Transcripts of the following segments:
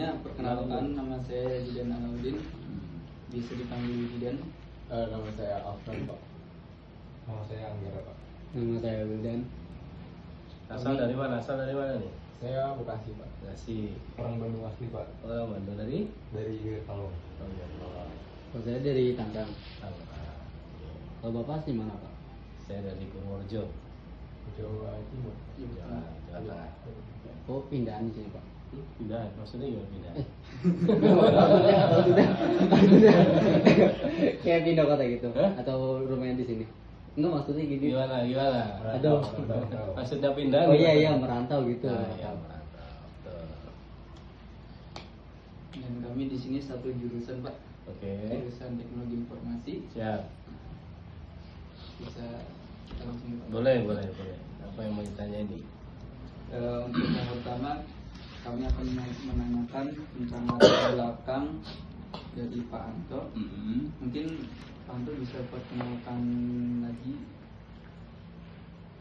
sebelumnya perkenalkan, nama saya Jidan Alaudin, bisa dipanggil Jidan. Nama saya Afran, Pak. Nama saya Anggara, Pak. Nama saya Wildan. Asal dari mana nih? Saya Bekasi, Pak. Bekasi. Orang Bandung asli, Pak. Orang Bandung dari? Dari Kalong. Oh iya. Kalau saya dari Tangerang. Tangerang. Kalau Bapak sih mana, Pak? Saya dari Purworejo. Jawa Timur. Jawa Tengah. Oh, pindahan di sini, Pak. Pindah, maksudnya gimana pindah? Maksudnya kayak pindah kota gitu. Hah? Atau rumahnya di sini. Enggak, maksudnya gini. Gimana? Aduh. Maksudnya pindah? Oh iya, merantau gitu. Nah, iya, merantau. Betul. Dan kami di sini satu jurusan, Pak. Oke. Jurusan Teknologi Informasi. Siap. Bisa kita langsung Pak. Boleh. Apa yang mau ditanya ini? Untuk yang pertama, kami akan menanyakan tentang latar belakang dari Pak Anto. Mungkin Pak Anto bisa perkenalkan lagi.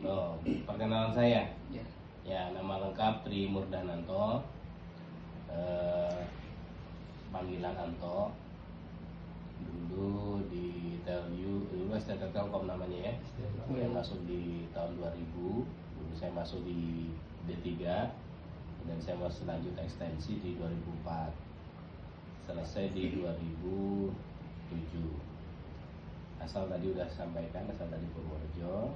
Oh, perkenalan saya. Ya. Ya, nama lengkap Tri Murdananto. Panggilan Anto. Dulu di dulu STT Telkom namanya ya. Saya masuk di tahun 2000. Dulu saya masuk di D3 dan saya masih lanjut ekstensi di 2004. Selesai di 2007. Asal tadi udah sampaikan, asal dari Purworejo.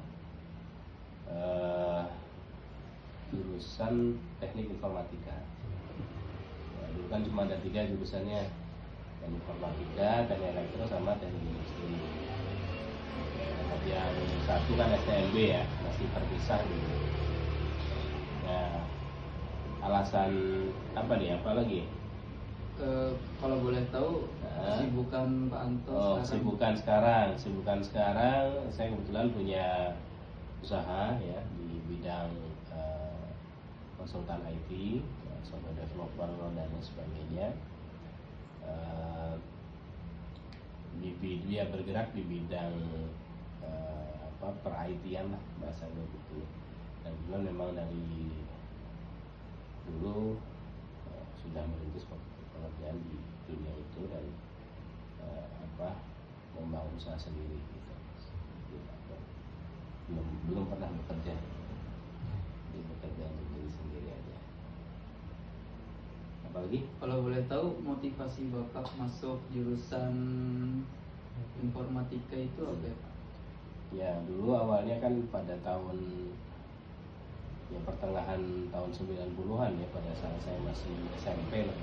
Jurusan Teknik Informatika. Ya, dulu kan cuma ada 3 jurusannya, Teknik Informatika, Teknik Elektro, sama Teknik Industri. Yang satu kan STMB ya, masih terpisah gitu. Ya, alasan apa nih? Apa lagi? Kalau boleh tahu, kesibukan Pak Anto sekarang? Sibukan sekarang, saya kebetulan punya usaha ya di bidang konsultan IT, software developer dan lain sebagainya. Dia bergerak di bidang per IT-an lah bahasanya gitu. Dan kebetulan memang dari dulu sudah merintis pekerjaan di dunia itu dan membangun usaha sendiri gitu. Belum pernah bekerja untuk diri sendiri aja. Apalagi? Kalau boleh tahu, motivasi Bapak masuk jurusan informatika itu apa ya, Pak? Ya, dulu awalnya kan pada tahun ya pertengahan tahun 90-an ya, pada saat saya masih SMP lah.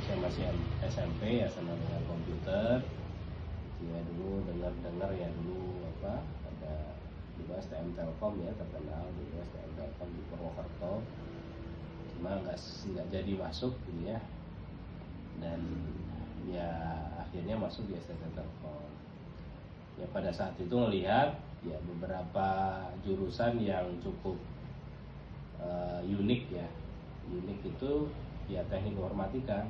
saya masih SMP ya, senang dengan komputer. Ya dulu dengar ya dulu ada juga STM Telkom ya, terkenal dulu STM Telkom di Purwokerto. Cuma nggak jadi masuk gitu ya. Dan ya akhirnya masuk di STM Telkom. Ya pada saat itu melihat ya beberapa jurusan yang cukup unik ya. Unik itu ya teknik informatika.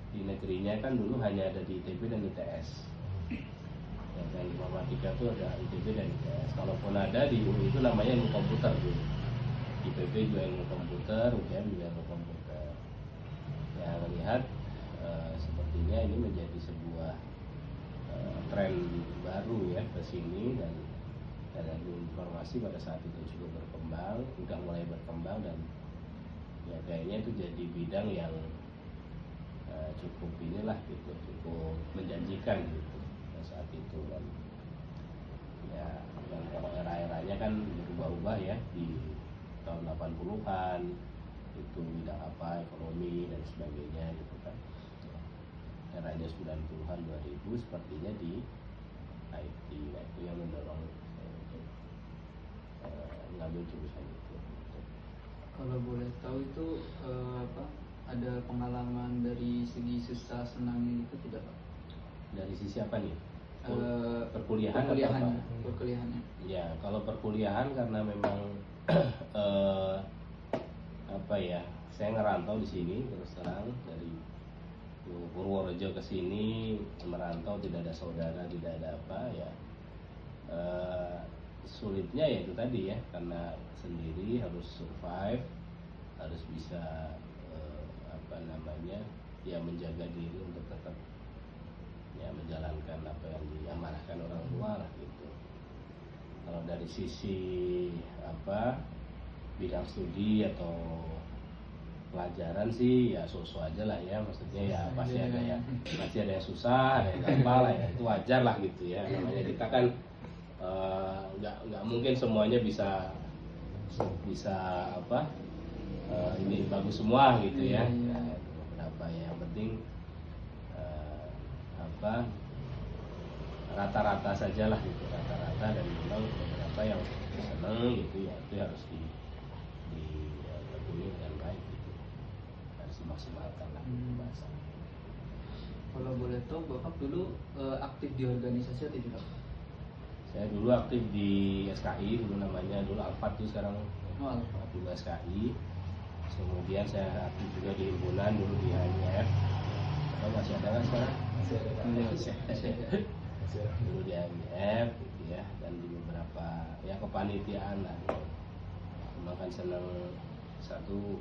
Di negerinya kan dulu hanya ada di ITB dan ITS. Ya, teknik informatika itu ada ITB dan ITS. Kalaupun ada di UI itu namanya ilmu komputer dulu. IPB juga ilmu komputer, UGM juga ilmu komputer. Ya melihat sepertinya ini menjadi sebuah tren baru ya ke sini, dan informasi pada saat itu juga berkembang, udah mulai berkembang, dan ya kayaknya itu jadi bidang yang cukup inilah gitu, cukup menjanjikan gitu pada saat itu. Dan ya dan kalau era-eranya kan berubah-ubah ya, di tahun 80-an itu bidang apa, ekonomi dan sebagainya gitu kan. Eranya 90-an 2000 sepertinya di IT. Nah, itu yang mendorong untuk ngambil jurusan itu. Kalau boleh tahu itu ada pengalaman dari segi susah senangnya itu tidak, Pak? Dari sisi apa nih? Perkuliahan. Perkuliahannya. Ya, kalau perkuliahan karena memang saya ngerantau di sini terus terang dari Purworejo ke sini, merantau, tidak ada saudara, tidak ada apa ya. Sulitnya ya itu tadi ya, karena sendiri harus survive, harus bisa apa namanya ya menjaga diri untuk tetap ya menjalankan apa yang diamanahkan orang tua lah gitu. Kalau dari sisi apa bidang studi atau pelajaran sih ya so-so aja lah ya, maksudnya ya pasti ada yang susah, ada yang gampang lah ya, itu wajar lah gitu ya. Namanya kita kan nggak mungkin semuanya bisa apa ini bagus semua gitu ya. Nah, apa ya yang penting apa rata-rata saja lah gitu, rata-rata, dan memang beberapa yang seneng gitu ya itu harus dilakoni dengan baik gitu, harus dimaksimalkan lah bahasa. Kalau boleh tahu Bapak dulu aktif di organisasi atau tidak? Saya dulu aktif di SKI, dulu namanya dulu Alfat tuh sekarang dulu SKI. Kemudian saya aktif juga di himpunan dulu di HMF. Masih ada kan sekarang? Masih ada. Dulu di HMF gitu ya, dan di beberapa ya kepanitiaan lah. Memang kan senang satu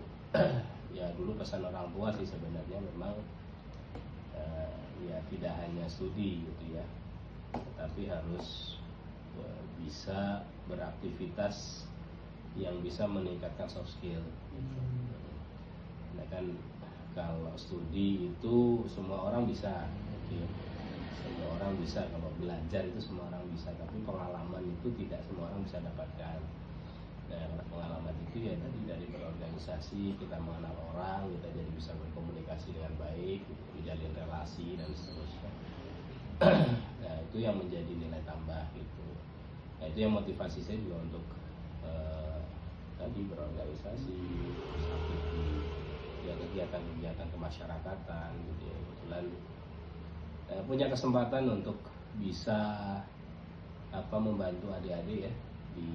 ya dulu pesan orang tua sih sebenarnya memang ya tidak hanya studi gitu ya, tetapi harus bisa beraktivitas yang bisa meningkatkan soft skill. Nah kan kalau studi itu semua orang bisa, gitu. Semua orang bisa, kalau belajar itu semua orang bisa, tapi pengalaman itu tidak semua orang bisa dapatkan. Nah pengalaman itu ya tadi dari berorganisasi, kita mengenal orang, kita jadi bisa berkomunikasi dengan baik, menjalin relasi dan seterusnya. Nah itu yang menjadi nilai tambah gitu. Nah itu yang motivasi saya juga untuk tadi berorganisasi, aktif di ya, kegiatan-kegiatan kemasyarakatan gitu ya. Kebetulan punya kesempatan untuk bisa apa membantu adik-adik ya di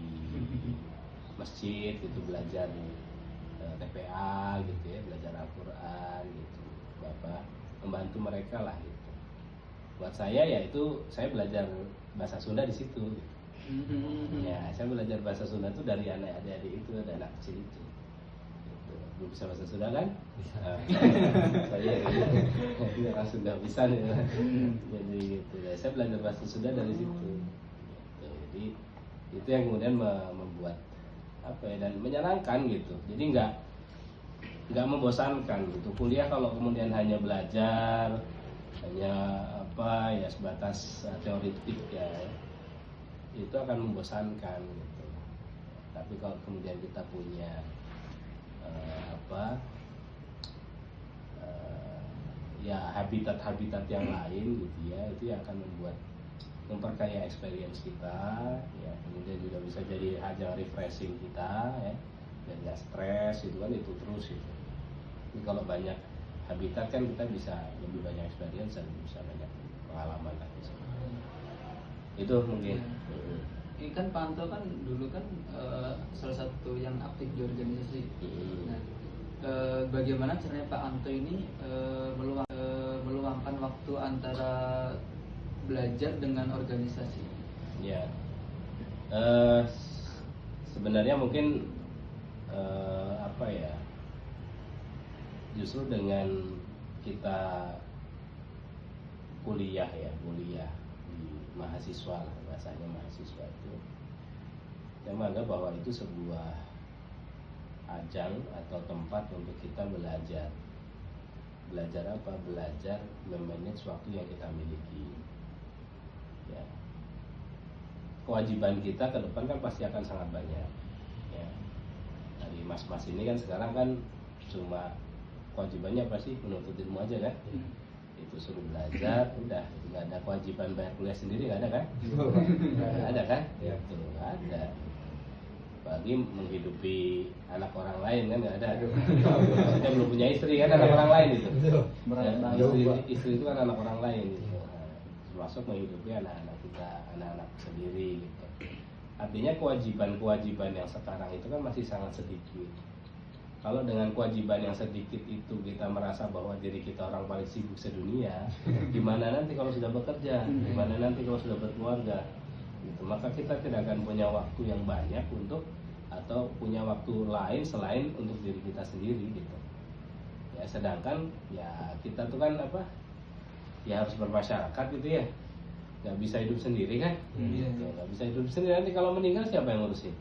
masjid gitu, belajar TPA gitu ya, belajar Al-Quran gitu, Bapak membantu mereka lah gitu. Buat saya ya itu saya belajar bahasa Sunda di situ gitu. Ya saya belajar bahasa Sunda itu dari adik-adik itu, ada anak kecil itu gitu. Belum bisa bahasa Sunda kan? Bisa. Saya orang Sunda bisa nih. Jadi gitu ya, saya belajar bahasa Sunda dari situ gitu. Jadi itu yang kemudian membuat apa ya, dan menyenangkan gitu. Jadi nggak membosankan gitu. Kuliah kalau kemudian hanya belajar, hanya apa ya sebatas teoritik ya, itu akan membosankan gitu. Tapi kalau kemudian kita punya ya habitat yang lain gitu ya, itu yang akan memperkaya experience kita ya, kemudian juga bisa jadi ajang refreshing kita ya, dan nggak stres itu kan, itu terus itu. Tapi kalau banyak habitat kan kita bisa lebih banyak experience dan bisa banyak pengalaman lah. Itu mungkin. Ini kan Pak Anto kan dulu kan salah satu yang aktif di organisasi. Nah, bagaimana caranya Pak Anto ini meluangkan waktu antara belajar dengan organisasi? Ya, sebenarnya mungkin apa ya, justru dengan kita kuliah di mahasiswa lah, bahasanya mahasiswa itu, saya menganggap bahwa itu sebuah ajang atau tempat untuk kita belajar apa? Belajar memanage waktu yang kita miliki ya. Kewajiban kita ke depan kan pasti akan sangat banyak ya. Dari mas-mas ini kan sekarang kan cuma kewajibannya apa sih? Menuntut ilmu aja kan? Itu suruh belajar, udah nggak ada kewajiban bayar kuliah sendiri, nggak ada kan? Nggak ada kan? Ya. Itu nggak ada. Bagi menghidupi anak orang lain kan nggak ada. Kita belum punya istri kan, anak orang lain itu. Istri itu kan anak orang lain gitu. Termasuk menghidupi anak-anak kita, anak-anak sendiri gitu. Artinya kewajiban yang sekarang itu kan masih sangat sedikit. Kalau dengan kewajiban yang sedikit itu kita merasa bahwa diri kita orang paling sibuk sedunia, gimana nanti kalau sudah bekerja, gimana nanti kalau sudah berkeluarga, gitu. Maka kita tidak akan punya waktu yang banyak untuk atau punya waktu lain selain untuk diri kita sendiri gitu. Ya sedangkan ya kita tuh kan apa? Ya harus bermasyarakat gitu ya. Nggak bisa hidup sendiri kan? Gitu. Nggak bisa hidup sendiri, nanti kalau meninggal siapa yang ngurusin?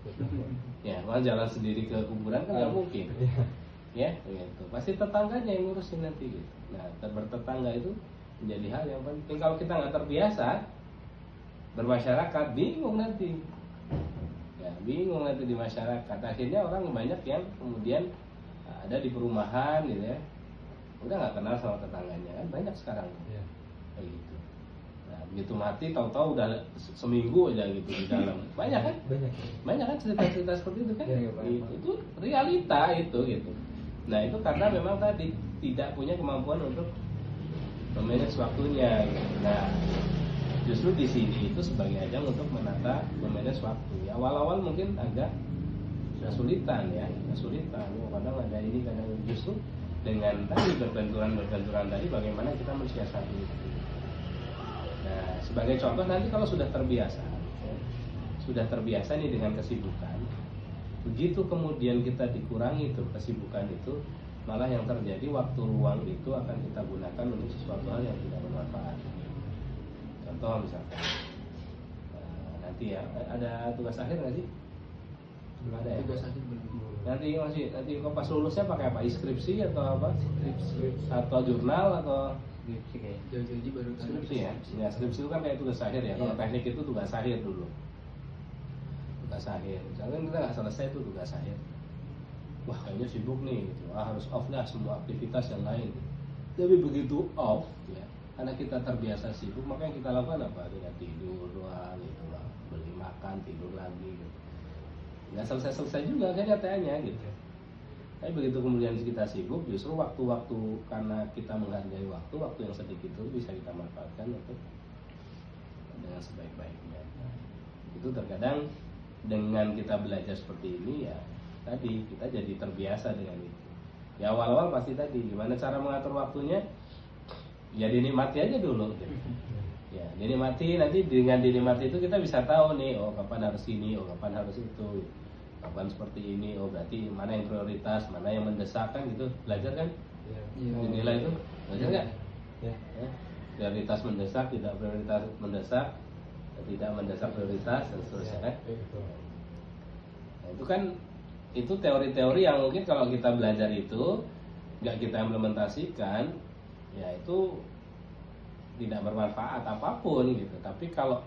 Ya, malah jalan sendiri ke kuburan kan nggak mungkin. Ya, gitu. Pasti tetangganya yang ngurusin nanti gitu. Nah, bertetangga itu menjadi hal yang penting. Kalau kita nggak terbiasa bermasyarakat, bingung nanti. Ya, bingung nanti di masyarakat. Akhirnya orang banyak yang kemudian ada di perumahan gitu ya, udah nggak kenal sama tetangganya, kan banyak sekarang. Kayak gitu. Nah, begitu mati tahu-tahu udah seminggu aja gitu di dalam. Banyak kan? Banyak kan cerita-cerita seperti itu kan? Itu realita itu gitu. Nah, itu karena memang tadi tidak punya kemampuan untuk memanage waktunya gitu. Nah, justru di sini itu sebagai ajang untuk menata memanage waktu. Ya, awal-awal mungkin agak kesulitan ya, kesulitan. Kadang ada ini, kadang justru dengan tadi berbenturan tadi bagaimana kita mensiasati itu. Nah, sebagai contoh nanti kalau sudah terbiasa nih dengan kesibukan, begitu kemudian kita dikurangi tuh kesibukan itu, malah yang terjadi waktu luang itu akan kita gunakan untuk sesuatu hal yang tidak bermanfaat. Contoh misalkan nanti ya ada tugas akhir nggak sih? Belum ada ya? Tugas akhir belum. Nanti kok pas lulusnya pakai apa? Skripsi atau apa? Skripsi atau jurnal atau Skripsi kayak. Jauh-jauh baru kan. skripsi ya? Ya skripsi itu kan kayak tugas akhir ya. Kalau teknik itu tugas akhir dulu. Tugas akhir. Misalkan kita nggak selesai tuh tugas akhir. Wah kayaknya sibuk nih, gitu. Harus off dah semua aktivitas yang lain. Tapi begitu off, ya, karena kita terbiasa sibuk, maka yang kita lakukan apa? Kita tidur doang, gitu lah. Beli makan, tidur lagi, gitu. Nggak selesai juga kan nyatanya gitu. Tapi begitu kemudian kita sibuk, justru waktu-waktu karena kita menghargai waktu yang sedikit itu bisa kita manfaatkan untuk dengan sebaik-baiknya. Itu terkadang dengan kita belajar seperti ini ya tadi kita jadi terbiasa dengan itu. Ya awal-awal pasti tadi gimana cara mengatur waktunya, ya dinikmati aja dulu gitu. Ya dinikmati, nanti dengan dinikmati itu kita bisa tahu nih, oh kapan harus ini, oh kapan harus itu, kapan seperti ini, oh berarti mana yang prioritas, mana yang mendesak kan gitu. Belajar kan? Dinilai itu belajar nggak? Ya. Prioritas mendesak, tidak prioritas mendesak, tidak mendesak prioritas dan seterusnya kan? Nah, itu kan itu teori-teori yang mungkin kalau kita belajar itu nggak kita implementasikan, ya itu tidak bermanfaat apapun gitu. Tapi kalau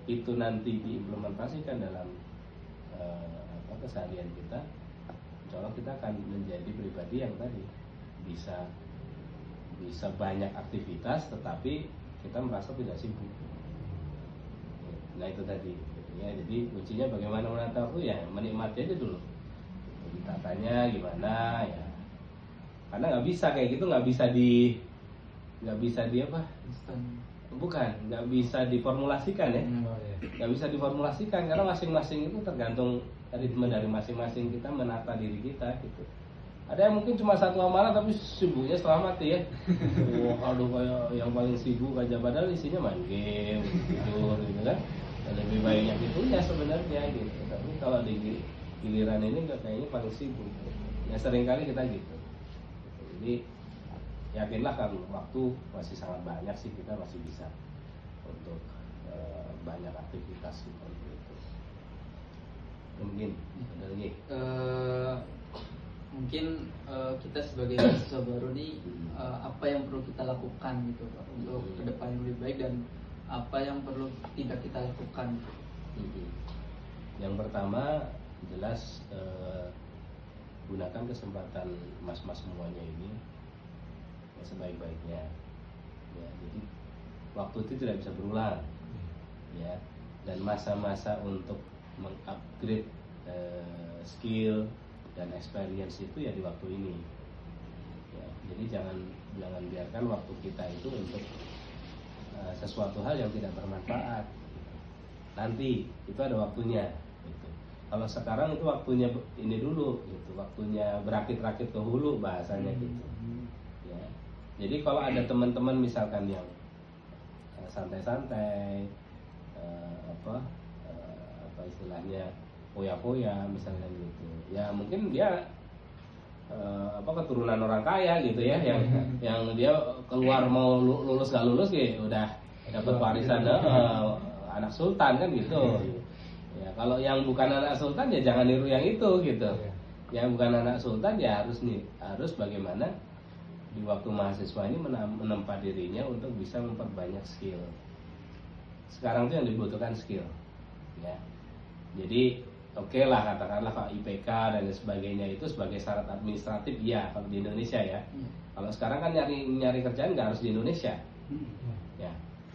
itu nanti diimplementasikan dalam keseharian kita, insya Allah kita akan menjadi pribadi yang tadi bisa banyak aktivitas, tetapi kita merasa tidak sibuk. Nah itu tadi, ya. Jadi kuncinya bagaimana menata waktu, ya menikmati aja dulu. Ditatanya gimana ya? Karena nggak bisa kayak gitu, nggak bisa di apa? Bukan, nggak bisa diformulasikan ya. Nggak bisa diformulasikan karena masing-masing itu tergantung dari masing-masing kita menata diri kita gitu. Ada yang mungkin cuma satu amalan tapi sibuknya setengah mati ya. Wah, aduh kayak yang paling sibuk aja padahal isinya main game, tidur gitu kan. Dan lebih baiknya gitu ya sebenarnya gitu. Tapi kalau di giliran ini kayaknya paling sibuk. Ya seringkali kita gitu. Jadi yakinlah kalau waktu masih sangat banyak sih, kita masih bisa untuk banyak aktivitas seperti itu. Mungkin ada lagi. Mungkin kita sebagai mahasiswa baru nih apa yang perlu kita lakukan gitu Pak, untuk ke depan yang lebih baik, dan apa yang perlu tidak kita lakukan. Yang pertama jelas gunakan kesempatan mas-mas semuanya ini ya sebaik-baiknya ya. Jadi waktu itu tidak bisa berulang ya, dan masa-masa untuk mengupgrade skill dan experience itu ya di waktu ini ya. Jadi jangan biarkan waktu kita itu untuk sesuatu hal yang tidak bermanfaat. Nanti itu ada waktunya gitu. Kalau sekarang itu waktunya ini dulu gitu, waktunya berakit-rakit ke hulu bahasanya gitu ya. Jadi kalau ada teman-teman misalkan yang santai-santai apa istilahnya foya-foya misalnya gitu. Ya mungkin dia keturunan orang kaya gitu ya, yang dia keluar mau lulus gak lulus gitu udah dapat warisan anak sultan kan gitu. Ya kalau yang bukan anak sultan ya jangan niru yang itu gitu. Yang bukan anak sultan ya harus bagaimana di waktu mahasiswa ini menempa dirinya untuk bisa memperbanyak skill. Sekarang itu yang dibutuhkan skill, ya. Jadi oke lah katakanlah kalau IPK dan sebagainya itu sebagai syarat administratif ya kalau di Indonesia ya. Kalau sekarang kan nyari kerjaan nggak harus di Indonesia, ya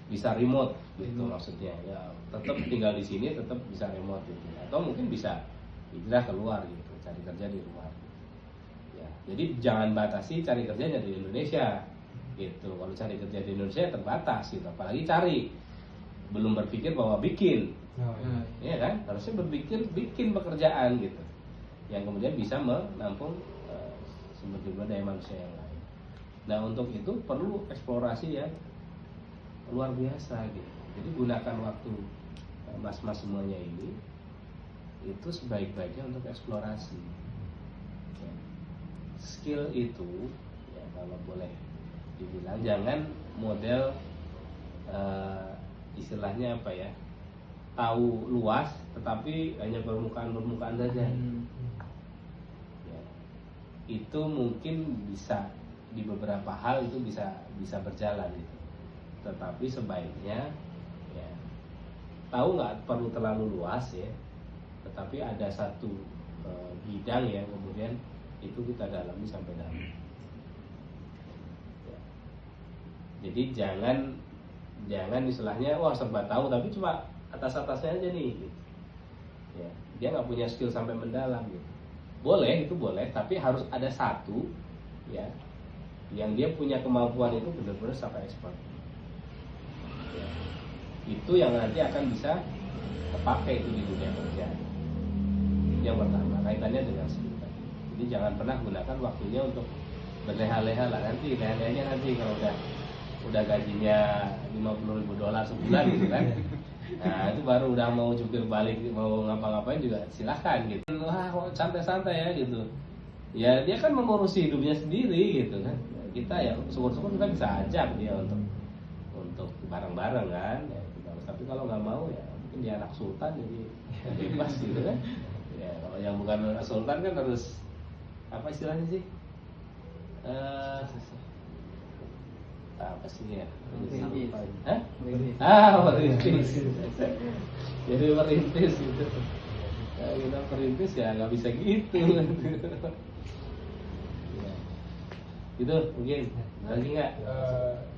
bisa remote gitu maksudnya. Ya tetap tinggal di sini tetap bisa remote gitu. Atau mungkin bisa hijrah keluar gitu, cari kerja di luar. Ya, jadi jangan batasi cari kerjanya di Indonesia gitu. Kalau cari kerja di Indonesia terbatas gitu, apalagi cari. Belum berpikir bahwa bikin, ya kan? Harusnya berpikir bikin pekerjaan gitu, yang kemudian bisa menampung sumber daya manusia yang lain. Nah untuk itu perlu eksplorasi yang luar biasa gitu. Jadi gunakan waktu mas-mas semuanya ini itu sebaik-baiknya untuk eksplorasi. Ya. Skill itu, ya kalau boleh dibilang jangan model istilahnya apa ya, tahu luas tetapi hanya permukaan saja. Ya. Itu mungkin bisa di beberapa hal itu bisa berjalan gitu. Tetapi sebaiknya ya tahu nggak perlu terlalu luas ya, tetapi ada satu bidang yang kemudian itu kita dalami sampai dalam. Ya. Jadi jangan istilahnya wah serba tahu tapi cuma atas-atasnya aja nih gitu. Ya, dia nggak punya skill sampai mendalam gitu. Boleh itu boleh, tapi harus ada satu ya yang dia punya kemampuan itu benar-benar sampai expert. Ya. Itu yang nanti akan bisa terpakai itu di dunia kerja. Yang pertama kaitannya dengan skill tadi. Jadi jangan pernah gunakan waktunya untuk berleha-leha lah, nanti leha-lehanya nanti kalau udah gajinya $50.000 sebulan gitu kan. Nah itu baru udah mau jungkir balik mau ngapa-ngapain juga silahkan gitu. Wah santai-santai ya gitu. Ya dia kan mengurusi hidupnya sendiri gitu kan. Kita ya syukur-syukur kita bisa ajak dia untuk bareng-bareng kan. Ya, tapi kalau nggak mau ya mungkin dia anak sultan jadi bebas gitu kan. Ya kalau yang bukan anak sultan kan harus apa istilahnya sih? Apa sih ya? Merintis. Jadi merintis gitu. Nah, kita merintis ya nggak bisa gitu. Ya. Gitu mungkin lagi nggak?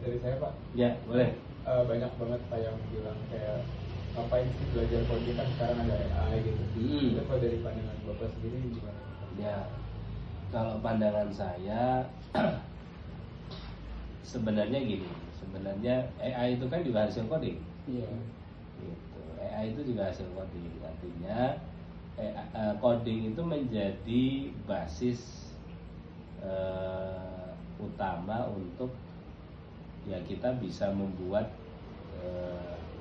Dari saya Pak. Ya boleh. Banyak banget Pak yang bilang kayak ngapain sih belajar coding kan sekarang ada AI gitu. Tapi kalau dari pandangan Bapak sendiri gimana? Ya kalau pandangan saya sebenarnya gini, sebenarnya AI itu kan juga hasil coding. Iya. Gitu. AI itu juga hasil coding, artinya coding itu menjadi basis utama untuk ya kita bisa membuat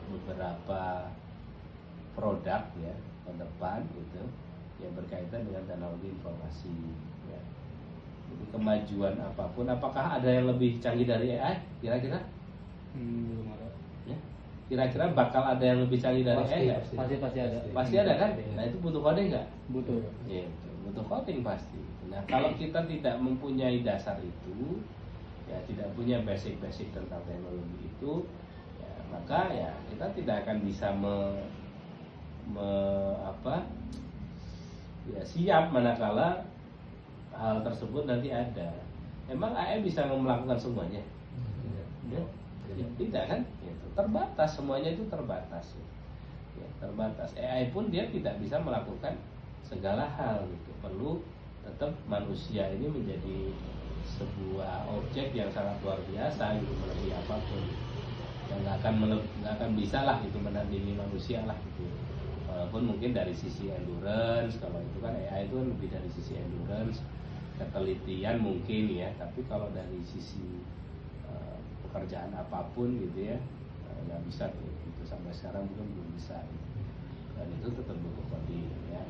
beberapa produk ya ke depan gitu yang berkaitan dengan teknologi informasi. Ya. Jadi kemajuan apapun, apakah ada yang lebih canggih dari AI? Kira-kira? Belum ada. Ya. Kira-kira bakal ada yang lebih canggih dari AI nggak? Pasti ada. Pasti ada kan? Nah itu butuh coding nggak? Butuh. Ya, butuh coding pasti. Nah kalau kita tidak mempunyai dasar itu, ya tidak punya basic-basic tentang teknologi itu, ya, maka ya kita tidak akan bisa siap manakala hal tersebut nanti ada. Emang AI bisa melakukan semuanya? Ya, tidak kan? Gitu. Terbatas, semuanya itu terbatas. Ya, terbatas. AI pun dia tidak bisa melakukan segala hal gitu. Perlu tetap manusia ini menjadi sebuah objek yang sangat luar biasa gitu, melebihi apapun. Yang nggak akan bisa lah itu menandingi manusia lah gitu. Walaupun mungkin dari sisi endurance, kalau itu kan AI itu kan lebih dari sisi endurance, ketelitian mungkin ya, tapi kalau dari sisi pekerjaan apapun gitu ya nggak bisa gitu, sampai sekarang mungkin belum bisa gitu. dan itu tetap butuh coding ya.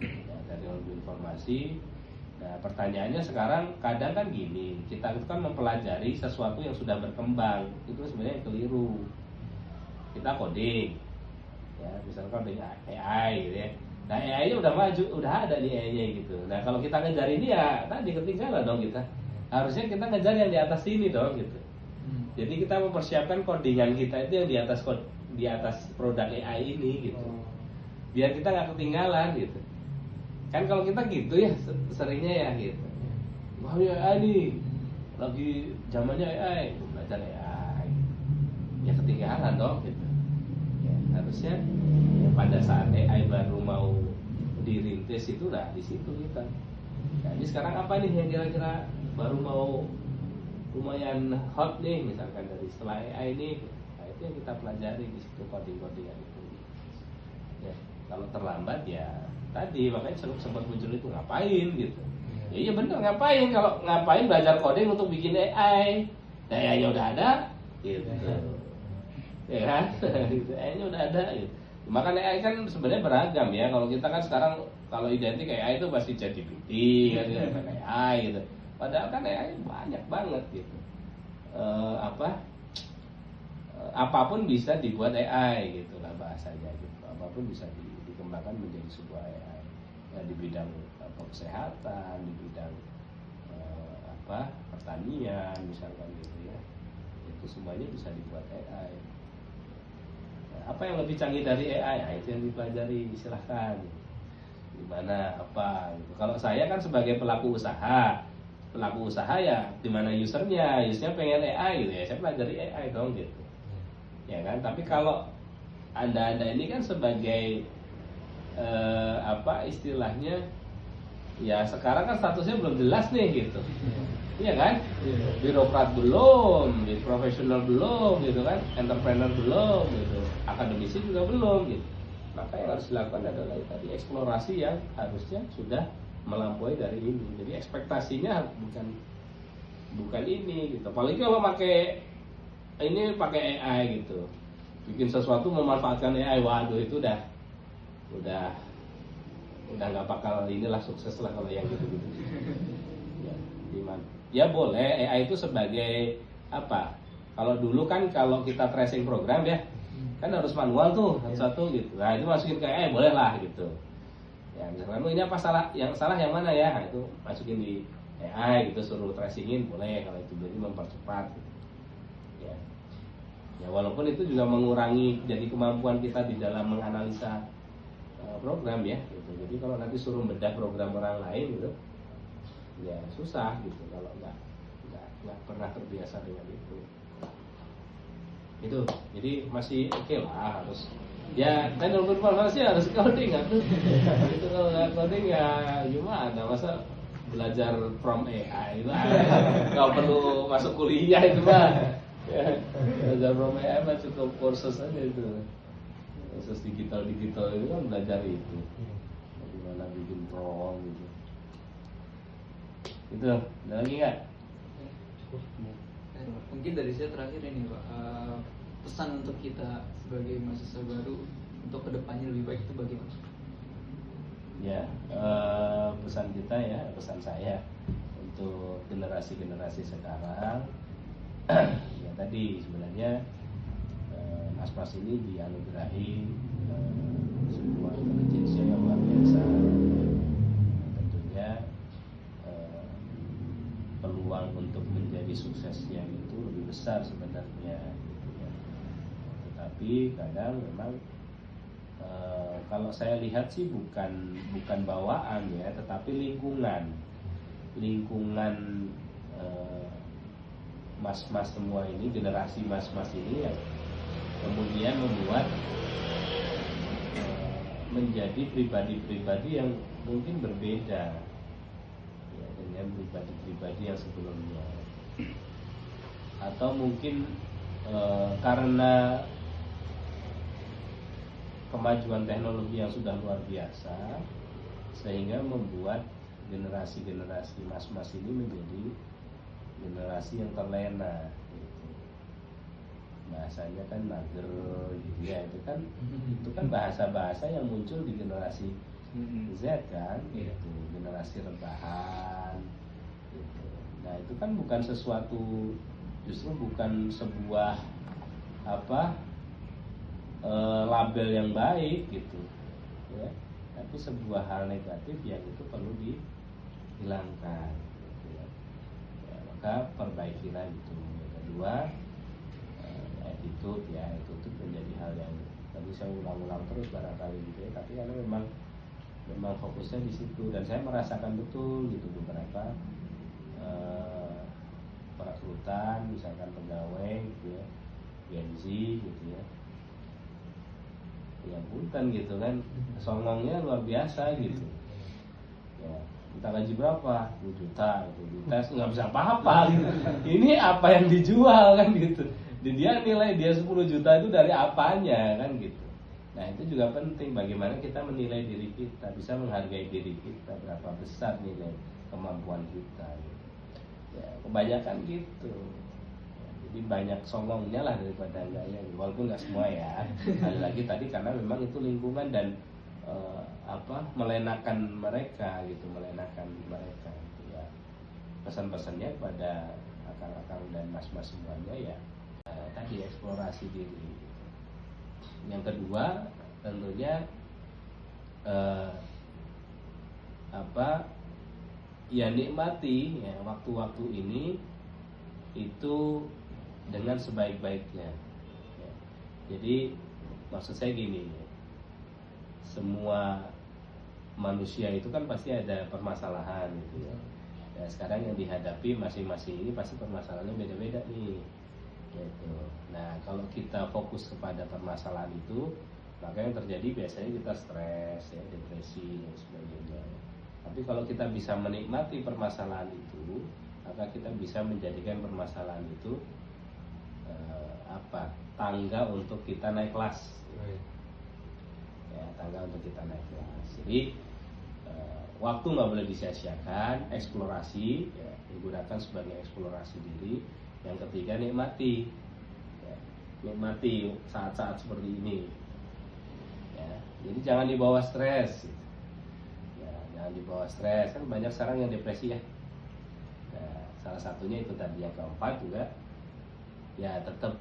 Ya, dari informasi. Nah pertanyaannya sekarang kadang kan gini, kita itu kan mempelajari sesuatu yang sudah berkembang, itu sebenarnya keliru. Kita coding, ya misalnya coding AI gitu ya. Nah AI-nya udah maju, udah ada nih AI-nya gitu. Nah kalau kita ngejar ini ya tadi ketinggalan dong kita. Harusnya kita ngejar yang di atas ini dong gitu. Jadi kita mempersiapkan codingan kita itu yang di atas produk AI ini gitu. Biar kita nggak ketinggalan gitu. Kan kalau kita gitu ya seringnya ya gitu. Wah ya AI nih lagi zamannya AI, belajar AI. Ya ketinggalan dong gitu. Ya, harusnya ya, pada saat AI baru mau dirintis itu udah di situ kita. Nah, ini sekarang apa nih yang kira-kira baru mau lumayan hot nih misalkan dari setelah AI ini. Nah, itu yang kita pelajari di situ coding-codingan itu. Ya, kalau terlambat ya tadi makanya sempat muncul itu ngapain gitu. Ya iya bener ngapain, kalau ngapain belajar coding untuk bikin AI. Nah AI-nya udah ada gitu. Ya kan? AI-nya udah ada gitu. Makanya AI kan sebenarnya beragam ya. Kalau kita kan sekarang kalau identik AI itu pasti ChatGPT kan AI gitu. Padahal kan AI banyak banget gitu. Apapun bisa dibuat AI gitu lah bahasanya gitu. Apapun bisa dikembangkan menjadi sebuah AI. Ya, di bidang kesehatan, di bidang pertanian misalkan gitu ya. Itu semuanya bisa dibuat AI. Nah, apa yang lebih canggih dari AI? Nah, itu yang dipelajari, silahkan. Gimana apa gitu. Kalau saya kan sebagai pelaku usaha ya dimana usernya pengen AI gitu ya, saya pelajari AI dong gitu. Ya kan, tapi kalau anda ini kan sebagai istilahnya ya sekarang kan statusnya belum jelas nih gitu. Iya kan? Birokrat belum, profesional belum gitu kan, entrepreneur belum gitu, akademisi juga belum gitu. Maka yang harus dilakukan adalah tadi eksplorasi yang harusnya sudah melampaui dari ini. Jadi ekspektasinya bukan ini gitu. Apalagi kalau pakai AI gitu, bikin sesuatu memanfaatkan AI, waduh itu udah nggak bakal inilah sukses lah kalau yang gitu. Ya, gimana? Ya boleh AI itu sebagai apa? Kalau dulu kan kalau kita tracing program ya kan harus manual tuh satu-satu gitu. Nah itu masukin ke AI boleh lah gitu. Ya misalkan ini apa yang salah yang mana ya? Nah, itu masukin di AI gitu, suruh tracingin boleh kalau itu jadi mempercepat. Gitu. Ya walaupun itu juga mengurangi jadi kemampuan kita di dalam menganalisa program ya gitu. Jadi kalau nanti suruh bedah program orang lain gitu ya susah gitu kalau nggak pernah terbiasa dengan itu. Jadi masih oke lah, harus ya teknologi informasi harus coding kan tuh. Itu kalau nggak coding ya gimana, masa belajar from AI itu nggak perlu masuk kuliah itu mah. Belajar from AI mah cukup kursus aja itu. Kursus digital itu kan belajar itu bagaimana bikin prompt gitu. Itu ada lagi nggak? Mungkin dari saya terakhir ini Pak, pesan untuk kita sebagai mahasiswa baru untuk kedepannya lebih baik itu bagaimana? Ya pesan saya untuk generasi sekarang ya tadi sebenarnya Mas ini dianugerahi sebuah intelijensia yang luar biasa. Tentunya peluang untuk menjadi suksesnya itu lebih besar sebenarnya gitu ya. Tetapi kadang memang kalau saya lihat sih bukan bawaan ya, tetapi lingkungan mas-mas semua ini, generasi mas-mas ini yang kemudian membuat menjadi pribadi-pribadi yang mungkin berbeda ya, dengan pribadi-pribadi yang sebelumnya, atau mungkin karena kemajuan teknologi yang sudah luar biasa sehingga membuat generasi mas-mas ini menjadi generasi yang terlena gitu. bahasanya kan mager gitu ya, itu kan bahasa-bahasa yang muncul di generasi Z kan, gitu, generasi rebahan gitu. Nah itu kan bukan sesuatu, justru bukan sebuah label yang baik gitu ya, tapi sebuah hal negatif yang itu perlu dihilangkan gitu ya. Ya, maka perbaikilah itu. Yang kedua, attitude ya, itu menjadi hal yang tadi saya ulang-ulang terus barangkali gitu ya, tapi karena memang fokusnya di situ, dan saya merasakan betul gitu beberapa perekrutan misalkan pegawai gitu ya, Gen Z gitu ya, yang punten gitu kan, songongnya luar biasa gitu ya, minta gaji berapa? 10 juta gitu, dites nggak bisa apa-apa gitu. Ini apa yang dijual kan gitu, dia nilai dia 10 juta itu dari apanya kan gitu. Nah itu juga penting, bagaimana kita menilai diri kita, bisa menghargai diri kita, berapa besar nilai kemampuan kita gitu. Ya, kebanyakan gitu ya, jadi banyak songongnya lah daripada enggaknya, walaupun nggak semua ya. Ada lagi tadi karena memang itu lingkungan dan melenakan mereka gitu, gitu ya. Pesan-pesannya kepada akang-akang dan mas-mas semuanya ya, tadi eksplorasi diri. Yang kedua tentunya ya nikmati ya waktu-waktu ini itu dengan sebaik-baiknya ya. Jadi maksud saya gini, semua manusia itu kan pasti ada permasalahan gitu ya. Ya sekarang yang dihadapi masing-masing ini pasti permasalahannya beda-beda nih gitu. Nah kalau kita fokus kepada permasalahan itu, maka yang terjadi biasanya kita stres ya, depresi dan sebagainya. Tapi kalau kita bisa menikmati permasalahan itu, maka kita bisa menjadikan permasalahan itu tangga untuk kita naik kelas ya, tangga untuk kita naik kelas. Jadi waktu nggak boleh disia-siakan, eksplorasi ya, digunakan sebagai eksplorasi diri. Yang ketiga nikmati ya, nikmati saat-saat seperti ini ya. Jadi jangan dibawa stres ya, jangan dibawa stres, kan banyak sekarang yang depresi ya. Nah, salah satunya itu tadi. Yang keempat juga ya tetap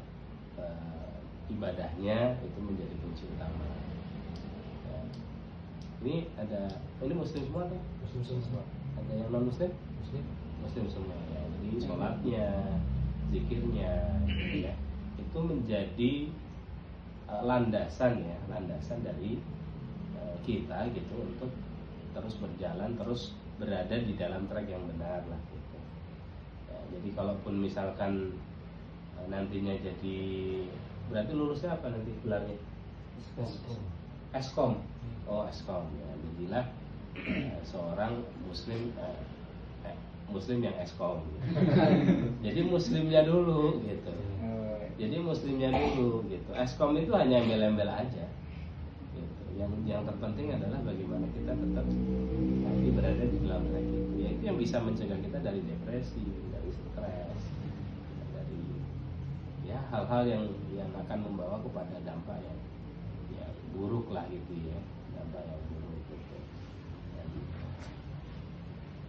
ibadahnya itu menjadi kunci utama ya. Ini muslim semua tuh? Muslim semua. Ada yang non muslim? Muslim semua ya. Jadi sholatnya, zikirnya ya, itu menjadi landasan dari kita gitu untuk terus berjalan, terus berada di dalam track yang benar lah gitu ya. Jadi kalaupun misalkan nantinya jadi, berarti lulusnya apa nanti gelarnya? Eskom. Oh Eskom ya, jadilah seorang muslim muslim yang eskom gitu. Jadi muslimnya dulu gitu. Jadi muslimnya dulu gitu. Eskom itu hanya embel-embel aja gitu. Yang terpenting adalah bagaimana kita tetap berada di dalam track itu. Ya itu yang bisa mencegah kita dari depresi, dari stres, dari ya hal-hal yang akan membawa kepada dampak yang ya buruk lah gitu ya, dampak yang buruk gitu. Dan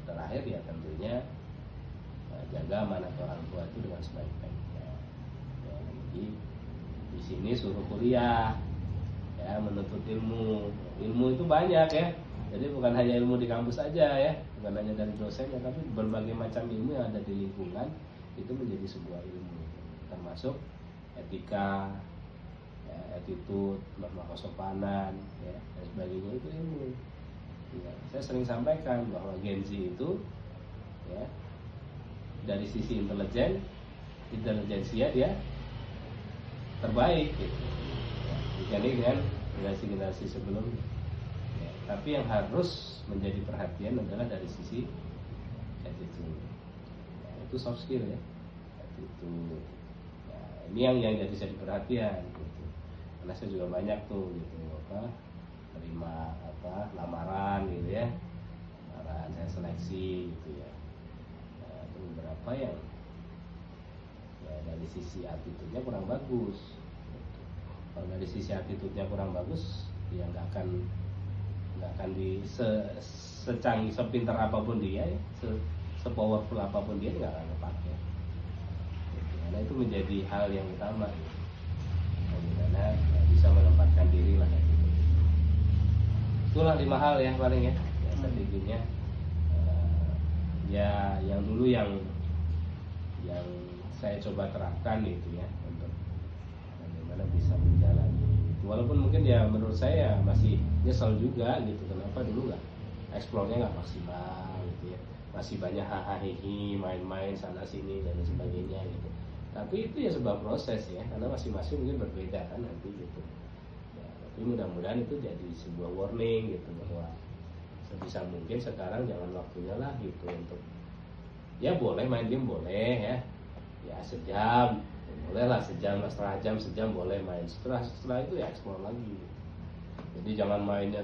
terakhir ya tentunya jaga amanat orang tua itu dengan sebaik-baiknya ya. Jadi di sini suruh kuliah ya, menuntut ilmu itu banyak ya. Jadi bukan hanya ilmu di kampus saja ya, bukan hanya dari dosennya, tapi berbagai macam ilmu yang ada di lingkungan itu menjadi sebuah ilmu, termasuk etika ya, attitude, norma kesopanan ya, dan sebagainya, itu ilmu ya. Saya sering sampaikan bahwa Gen Z itu ya, dari sisi intelijensia dia terbaik gitu ya, dibanding dengan generasi sebelumnya ya. Tapi yang harus menjadi perhatian adalah dari sisi attitude ya, itu soft skill ya, attitude ya, ini yang jadi perhatian gitu. Karena saya juga banyak tuh gitu terima lamaran gitu ya, lamaran saya seleksi gitu ya. Nah, itu beberapa yang ya, dari dari sisi attitude-nya kurang bagus. Kalau dari sisi attitude-nya kurang bagus, ya nggak akan secanggih, sepintar apapun dia, ya, sepowerful apapun dia nggak akan kepake. Karena itu menjadi hal yang utama. Bagaimana bisa menempatkan diri lah. Itulah 5 hal ya paling ya. Strateginya ya yang dulu yang saya coba terapkan itu ya, untuk bagaimana bisa menjalani itu. Walaupun mungkin ya menurut saya masih nyesel juga gitu, kenapa dulu nggak explore-nya nggak maksimal gitu ya, masih banyak hahaha main-main sana sini dan sebagainya gitu. Tapi itu ya sebuah proses ya, karena masing-masing mungkin berbeda kan nanti gitu ya. Tapi mudah-mudahan itu jadi sebuah warning gitu, bahwa sebisa mungkin sekarang jangan waktunya lah gitu untuk, ya boleh main game boleh ya sejam boleh lah, setengah jam boleh main, setelah itu ya explore lagi. Jadi jangan mainnya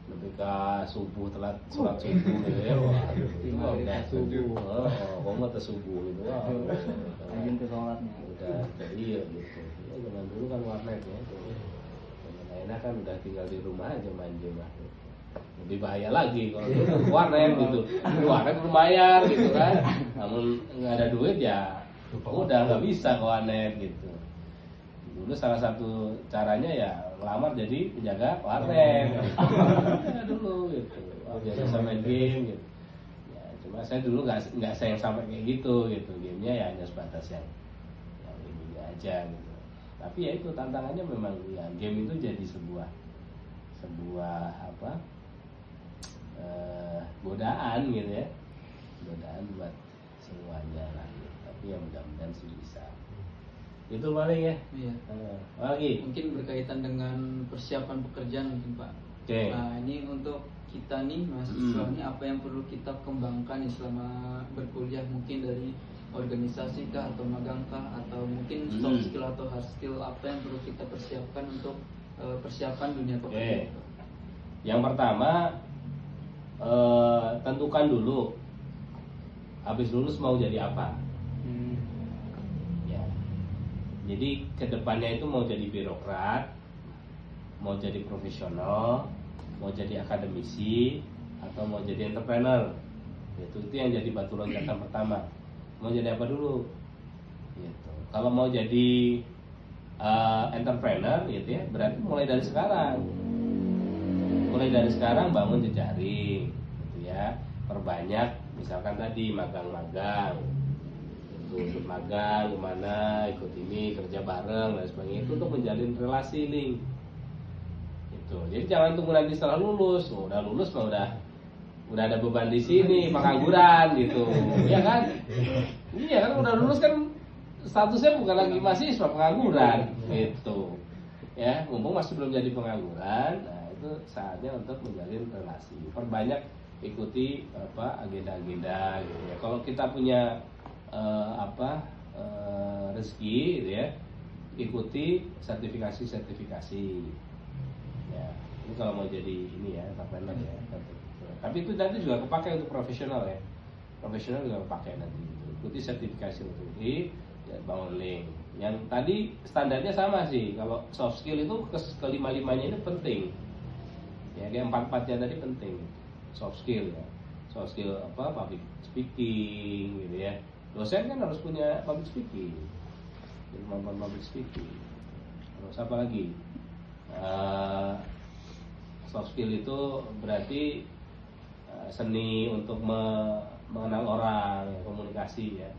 lebih ke subuh, telat sholat subuh gitu ya. Wah, itu udah subuh. Kok nggak subuh gitu. Wah, rajin ke sholatnya. Udah iya gitu. Ya zaman dulu kan warnet ya. Zaman enak kan udah tinggal di rumah aja main game lah. Lebih bahaya lagi kalau warnet gitu. Warnet berbayar gitu kan. Namun nggak ada duit ya udah nggak bisa ke warnet gitu. Dulu salah satu caranya ya ngelamar jadi penjaga warnet. Ya dulu gitu. Biar bisa main game gitu. Ya, cuma saya dulu nggak sayang sampai kayak gitu. Gamenya ya hanya sebatas yang ini aja gitu. Tapi ya itu tantangannya memang ya, game itu jadi sebuah apa godaan gitu ya, godaan buat semuanya lah gitu. Tapi ya mudah-mudahan sih bisa. Itu paling ya. Iya. Lagi. Mungkin berkaitan dengan persiapan pekerjaan mungkin Pak. Oke. Nah ini untuk kita nih mahasiswa ini apa yang perlu kita kembangkan nih selama berkuliah, mungkin dari organisasi kah atau magang kah, atau mungkin soft skill atau hard skill, apa yang perlu kita persiapkan untuk persiapan dunia pekerjaan. Yang pertama tentukan dulu habis lulus mau jadi apa. Ya. Jadi kedepannya itu mau jadi birokrat, mau jadi profesional, mau jadi akademisi, atau mau jadi entrepreneur. Itu yang jadi batu loncatan pertama. Mau jadi apa dulu? Gitu. Kalau mau jadi entrepreneur, gitu ya, berarti mulai dari sekarang. Mulai dari sekarang bangun jejaring, gitu ya. Perbanyak, misalkan tadi magang-magang. Ikut magang gimana, ikut ini, kerja bareng dan sebagainya, itu untuk menjalin relasi link. Gitu. Jadi jangan tunggu nanti setelah lulus. Udah lulus mah udah ada beban di sini, pengangguran gitu. Iya kan? Iya kan udah lulus kan statusnya bukan lagi mahasiswa, pengangguran gitu. Ya, mumpung masih belum jadi pengangguran, nah itu saatnya untuk menjalin relasi. Perbanyak ikuti agenda-agenda gitu ya. Kalau kita punya rezeki gitu ya, ikuti sertifikasi. Ya, ini kalau mau jadi ini ya, entrepreneur ya. Tapi itu nanti juga kepakai untuk profesional ya. Profesional juga kepakai nanti. Ikuti sertifikasi untuk ini, ya, bangun link. Yang tadi standarnya sama sih. Kalau soft skill itu kelima-limanya ini penting. Ya, kayak 4-4-nya tadi penting. Soft skill ya. Soft skill public speaking gitu ya. Dosen kan harus punya public speaking. Kemampuan public speaking. Terus apa lagi? Soft skill itu berarti seni untuk mengenal orang, ya, komunikasi ya.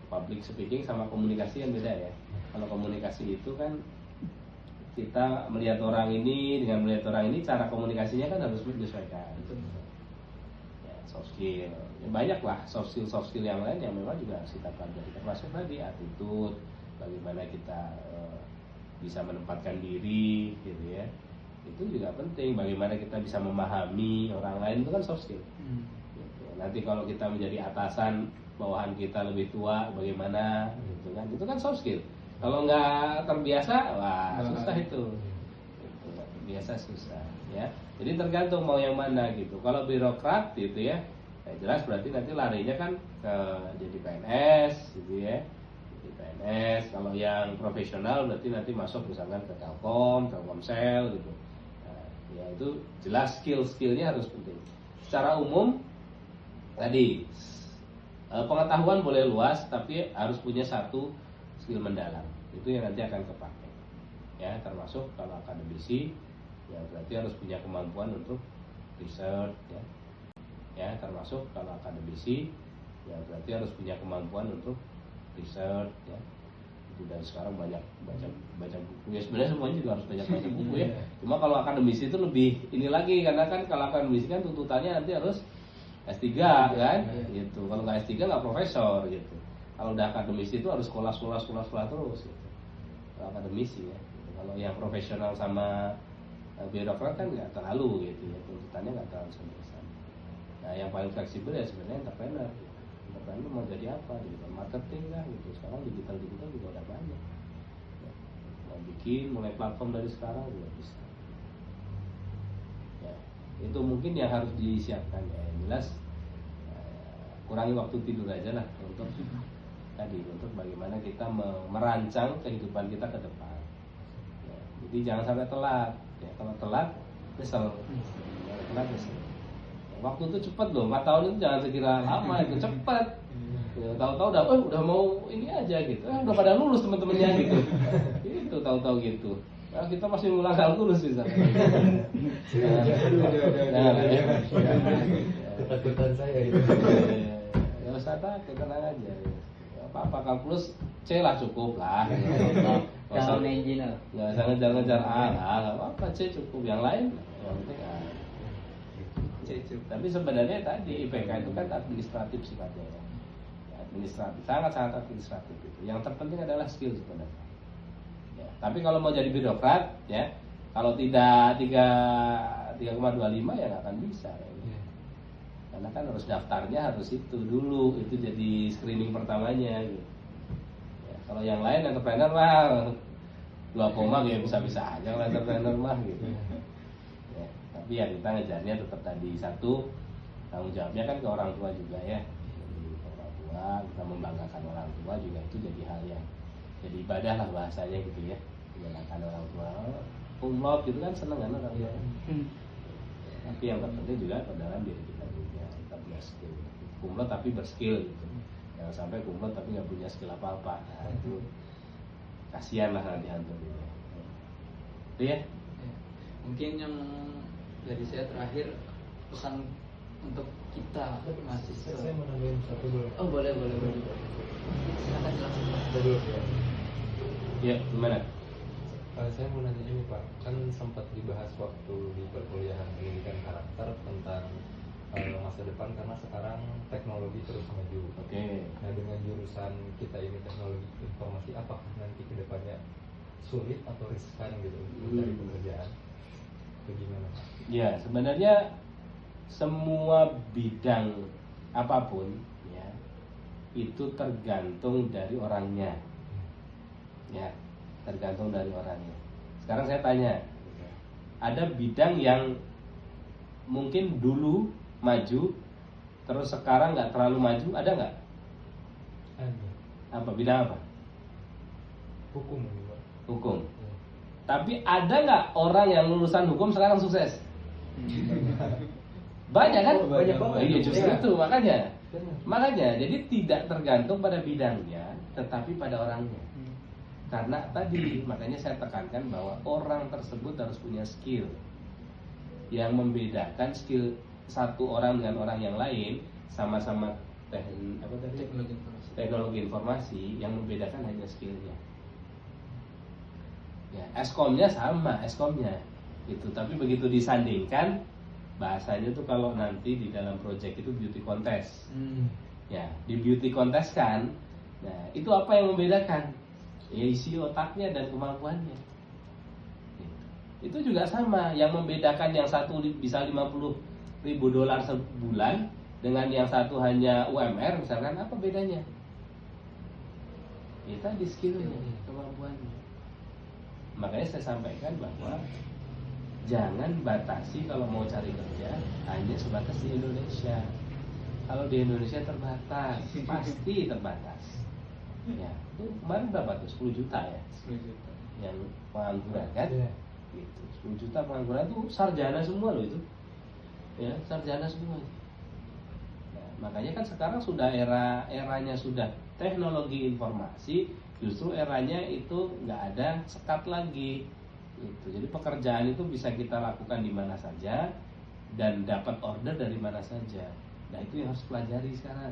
Public speaking sama komunikasi kan beda ya. Kalau komunikasi itu kan kita melihat orang ini dengan melihat orang ini, cara komunikasinya kan harus menyesuaikan. Ya, soft skill. Ya, banyak lah soft skill yang lain yang memang juga harus kita pelajari. Termasuk tadi attitude, bagaimana kita bisa menempatkan diri gitu ya. Itu juga penting, bagaimana kita bisa memahami orang lain, itu kan soft skill. Gitu. Nanti kalau kita menjadi atasan, bawahan kita lebih tua, bagaimana gitu kan, itu kan soft skill. Kalau nggak terbiasa, wah susah itu. Gitu, terbiasa susah ya. Jadi tergantung mau yang mana gitu. Kalau birokrat gitu ya, jelas berarti nanti larinya kan ke jadi PNS gitu ya. di PNS. Kalau yang profesional berarti nanti masuk misalkan ke Telkom, Telkomsel gitu. Nah, ya itu jelas skillnya harus penting. Secara umum tadi pengetahuan boleh luas, tapi harus punya satu skill mendalam. Itu yang nanti akan kepakai. Ya, termasuk kalau akademisi, ya berarti harus punya kemampuan untuk research, ya. Ya, termasuk kalau akademisi, ya berarti harus punya kemampuan untuk research, ya. Itu dari sekarang banyak baca buku. Ya sebenarnya semuanya juga harus banyak baca buku ya. Cuma kalau akademisi itu lebih ini lagi, karena kan kalau akademisi kan tuntutannya nanti harus S3 kan, gitu. Kalau nggak S3 nggak profesor gitu. Kalau udah akademisi itu harus sekolah terus gitu. Kalau akademisi ya. Gitu. Kalau yang profesional sama birokrat kan nggak terlalu gitu ya, tuntutannya nggak terlalu besar. Nah yang paling fleksibel ya sebenarnya entrepreneur. Gitu. Entrepreneur mau jadi apa? Digital marketing lah gitu. Sekarang digital juga udah banyak. Ya. Mau bikin mulai platform dari sekarang juga bisa. Ya, itu mungkin yang harus disiapkan ya. Yang jelas kurangi waktu tidur aja lah untuk tadi, untuk bagaimana kita merancang kehidupan kita ke depan. Ya, jadi jangan sampai telat. Ya, kalau telat nyesel. Ya, waktu itu cepat loh, 4 tahun itu jangan sekira lama, itu cepat. Ya, tahu-tahu udah mau ini aja gitu. Udah pada lulus teman-temannya gitu. Itu tahu-tahu gitu. Nah, kita masih ngulang kalkulus bisa. Ketakutan saya itu. Ya usah takut, tenang aja. Apa kalkulus C lah cukup lah. Calon engineer. Nggak usah ngejar-ngejar A lah, apa C cukup. Yang lain yang penting A. C cukup. Tapi sebenarnya tadi IPK itu kan administratif sifatnya ya. Administratif, sangat-sangat administratif itu. Yang terpenting adalah skill sebenarnya. Ya, tapi kalau mau jadi birokrat ya, kalau tidak 3,25 ya nggak akan bisa. Ya. Karena kan harus daftarnya harus itu dulu, itu jadi screening pertamanya gitu. Ya, kalau yang lain entrepreneur mah 2 koma ya bisa-bisa aja kalau entrepreneur mah gitu. Ya, tapi ya kita ngejarnya tetap tadi satu, tanggung jawabnya kan ke orang tua juga ya. Jadi orang tua, kita membanggakan orang tua juga itu jadi hal yang jadi ibadah lah bahasanya gitu ya. Membanggakan orang tua, umlaut gitu kan seneng kan orang tua. Tapi yang terpenting juga ke dalam diri kita juga, kita punya skill. Kumlot tapi berskill gitu. Jangan sampai kumlot tapi nggak punya skill apa-apa. Nah, itu kasihan lah nanti antum gitu. Itu ya. Mungkin yang dari saya terakhir, pesan untuk kita mahasiswa. Saya mau nambahin satu dulu. Oh boleh. Silakan. Dulu ya. Ya gimana? Saya mau nanya ini Pak, kan sempat dibahas waktu di perkuliahan pendidikan karakter tentang masa depan karena sekarang teknologi terus maju. Oke. Nah dengan jurusan kita ini teknologi informasi, apakah nanti kedepannya sulit atau riskan gitu mencari pekerjaan? Bagaimana Pak? Ya sebenarnya semua bidang apapun ya itu tergantung dari orangnya. Ya. Tergantung dari orangnya. Sekarang saya tanya, ada bidang yang mungkin dulu maju, terus sekarang nggak terlalu maju, ada nggak? Ada. Apa bidang apa? Hukum ini Pak. Hukum. Tapi ada nggak orang yang lulusan hukum sekarang sukses? Banyak kan? Banyak banget. Iya justru Ya. itu makanya. Benar. Makanya jadi tidak tergantung pada bidangnya, tetapi pada orangnya. Karena tadi makanya saya tekankan bahwa orang tersebut harus punya skill yang membedakan skill satu orang dengan orang yang lain, sama-sama teknologi informasi, yang membedakan hanya skillnya. Ya, eskomnya sama, eskomnya itu, tapi begitu disandingkan bahasanya tuh kalau nanti di dalam project itu beauty contest. Ya, di beauty contest kan. Nah, itu apa yang membedakan? Ya isi otaknya dan kemampuannya. Itu juga sama. Yang membedakan yang satu bisa $50.000 sebulan dengan yang satu hanya UMR misalkan, apa bedanya? Ya tadi skillnya, kemampuannya. Makanya saya sampaikan bahwa jangan batasi kalau mau cari kerja hanya sebatas di Indonesia. Kalau di Indonesia terbatas, pasti terbatas. Ya, itu kemarin berapa tuh? 10 juta ya 10 juta. yang pengangguran kan? Iya. Gitu. 10 juta pengangguran itu sarjana semua loh itu. Ya, sarjana semua. Nah, makanya kan sekarang sudah eranya sudah teknologi informasi, justru eranya itu nggak ada sekat lagi. Gitu. Jadi pekerjaan itu bisa kita lakukan di mana saja dan dapat order dari mana saja. Nah, itu yang harus pelajari sekarang.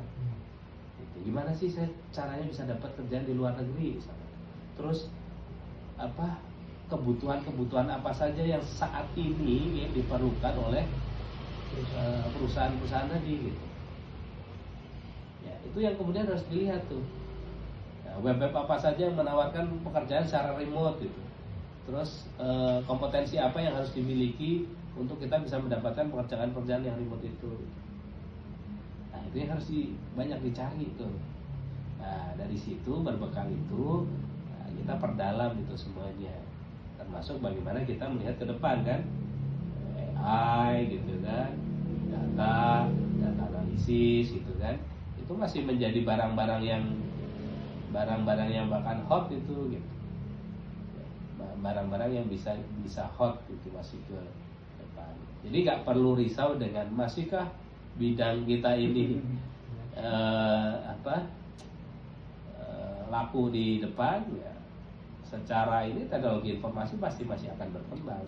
Gitu. Gimana sih saya caranya bisa dapat kerjaan di luar negeri misalnya. Terus apa kebutuhan apa saja yang saat ini ya, diperlukan oleh perusahaan-perusahaan tadi gitu. Ya, itu yang kemudian harus dilihat tuh. Nah, web-web apa saja yang menawarkan pekerjaan secara remote gitu. Terus kompetensi apa yang harus dimiliki untuk kita bisa mendapatkan pekerjaan-pekerjaan yang remote itu. Nah, itu yang harus banyak dicari tuh. Nah, dari situ berbekal itu kita perdalam itu semuanya. Termasuk bagaimana kita melihat ke depan kan, AI gitu kan, data analisis gitu kan, itu masih menjadi barang-barang yang bahkan hot itu gitu, barang-barang yang bisa hot gitu masih ke depan. Jadi nggak perlu risau dengan masihkah bidang kita ini laku di depan ya. Secara ini teknologi informasi pasti masih akan berkembang.